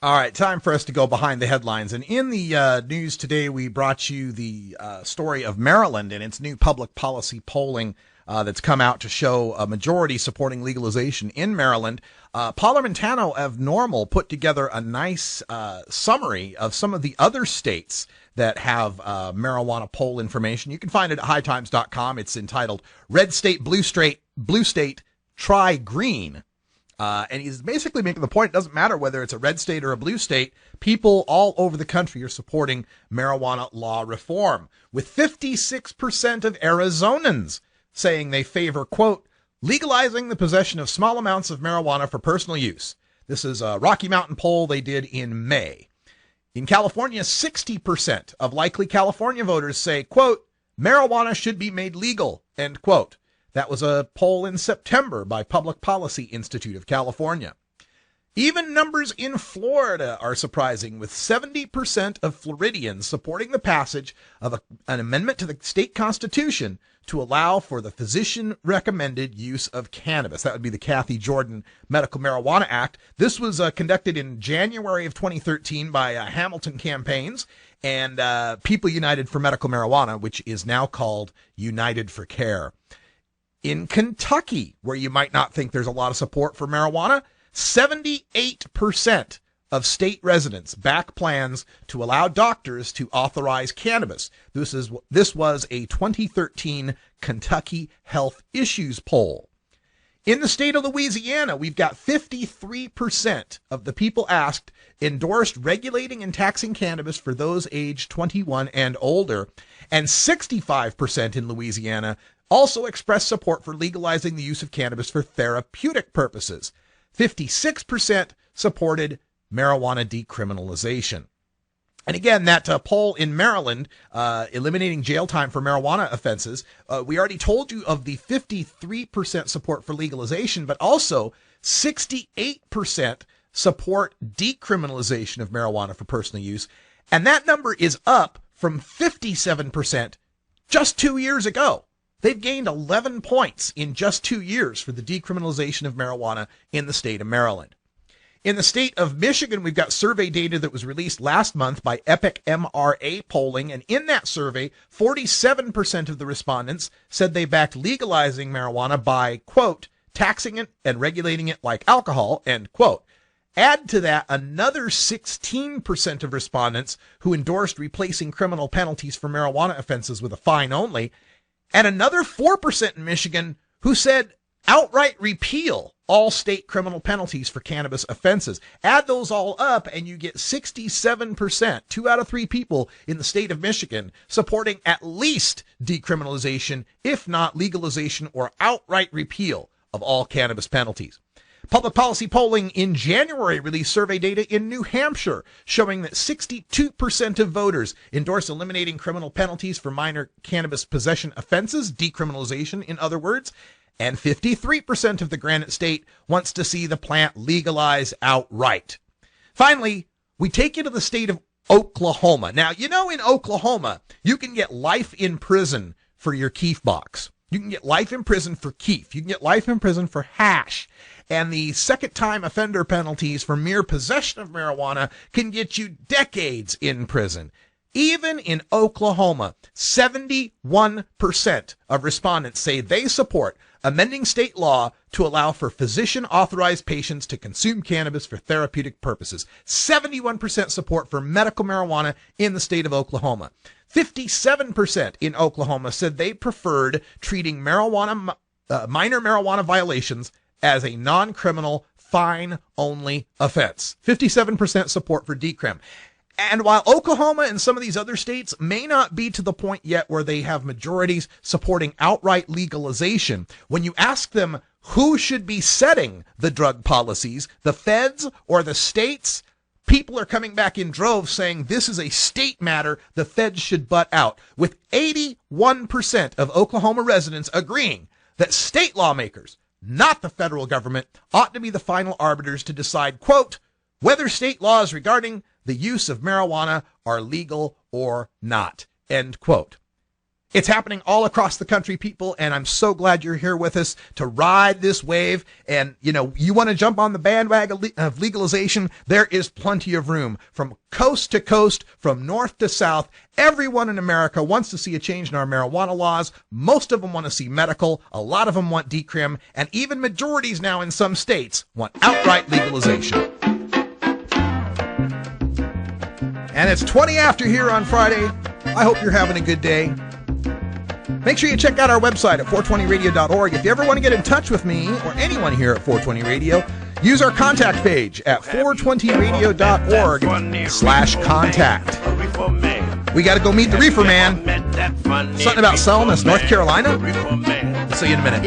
All right, time for us to go behind the headlines. And in the news today, we brought you the story of Maryland and its new public policy polling that's come out to show a majority supporting legalization in Maryland. Paul Armentano of NORML put together a nice summary of some of the other states that have marijuana poll information. You can find it at hightimes.com. It's entitled Red State, Blue State, Try Green. And he's basically making the point, it doesn't matter whether it's a red state or a blue state, people all over the country are supporting marijuana law reform, with 56% of Arizonans saying they favor, quote, legalizing the possession of small amounts of marijuana for personal use. This is a Rocky Mountain poll they did in May. In California, 60% of likely California voters say, quote, marijuana should be made legal, end quote. That was a poll in September by Public Policy Institute of California. Even numbers in Florida are surprising, with 70% of Floridians supporting the passage of an amendment to the state constitution to allow for the physician-recommended use of cannabis. That would be the Kathy Jordan Medical Marijuana Act. This was conducted in January of 2013 by Hamilton Campaigns and People United for Medical Marijuana, which is now called United for Care. In Kentucky, where you might not think there's a lot of support for marijuana, 78% of state residents back plans to allow doctors to authorize cannabis. This was a 2013 Kentucky Health Issues poll. In the state of Louisiana, we've got 53% of the people asked endorsed regulating and taxing cannabis for those aged 21 and older, and 65% in Louisiana also expressed support for legalizing the use of cannabis for therapeutic purposes. 56% supported marijuana decriminalization. And again, that poll in Maryland, eliminating jail time for marijuana offenses, we already told you of the 53% support for legalization, but also 68% support decriminalization of marijuana for personal use. And that number is up from 57% just 2 years ago. They've gained 11 points in just 2 years for the decriminalization of marijuana in the state of Maryland. In the state of Michigan, we've got survey data that was released last month by Epic MRA polling, and in that survey, 47% of the respondents said they backed legalizing marijuana by, quote, taxing it and regulating it like alcohol, end quote. Add to that another 16% of respondents who endorsed replacing criminal penalties for marijuana offenses with a fine only, and another 4% in Michigan who said outright repeal all state criminal penalties for cannabis offenses. Add those all up and you get 67%, 2 out of 3 people in the state of Michigan supporting at least decriminalization, if not legalization or outright repeal of all cannabis penalties. Public policy polling in January released survey data in New Hampshire showing that 62% of voters endorse eliminating criminal penalties for minor cannabis possession offenses, decriminalization in other words, and 53% of the Granite State wants to see the plant legalized outright. Finally, we take you to the state of Oklahoma. Now, you know, in Oklahoma, you can get life in prison for your keef box. You can get life in prison for keef. You can get life in prison for hash. And the second-time offender penalties for mere possession of marijuana can get you decades in prison. Even in Oklahoma, 71% of respondents say they support amending state law to allow for physician-authorized patients to consume cannabis for therapeutic purposes. 71% support for medical marijuana in the state of Oklahoma. 57% in Oklahoma said they preferred treating minor marijuana violations as a non-criminal, fine-only offense. 57% support for decrim. And while Oklahoma and some of these other states may not be to the point yet where they have majorities supporting outright legalization, when you ask them who should be setting the drug policies, the feds or the states, people are coming back in droves saying this is a state matter, the feds should butt out, with 81% of Oklahoma residents agreeing that state lawmakers, not the federal government, ought to be the final arbiters to decide, quote, whether state laws regarding the use of marijuana are legal or not, end quote. It's happening all across the country, people, and I'm so glad you're here with us to ride this wave. And, you want to jump on the bandwagon of legalization, there is plenty of room. From coast to coast, from north to south, everyone in America wants to see a change in our marijuana laws. Most of them want to see medical. A lot of them want decrim. And even majorities now in some states want outright legalization. And it's 20 after here on Friday. I hope you're having a good day. Make sure you check out our website at 420radio.org. If you ever want to get in touch with me or anyone here at 420 Radio, use our contact page at 420radio.org/contact. We got to go meet the reefer man. Something about selling us North Carolina? I'll see you in a minute.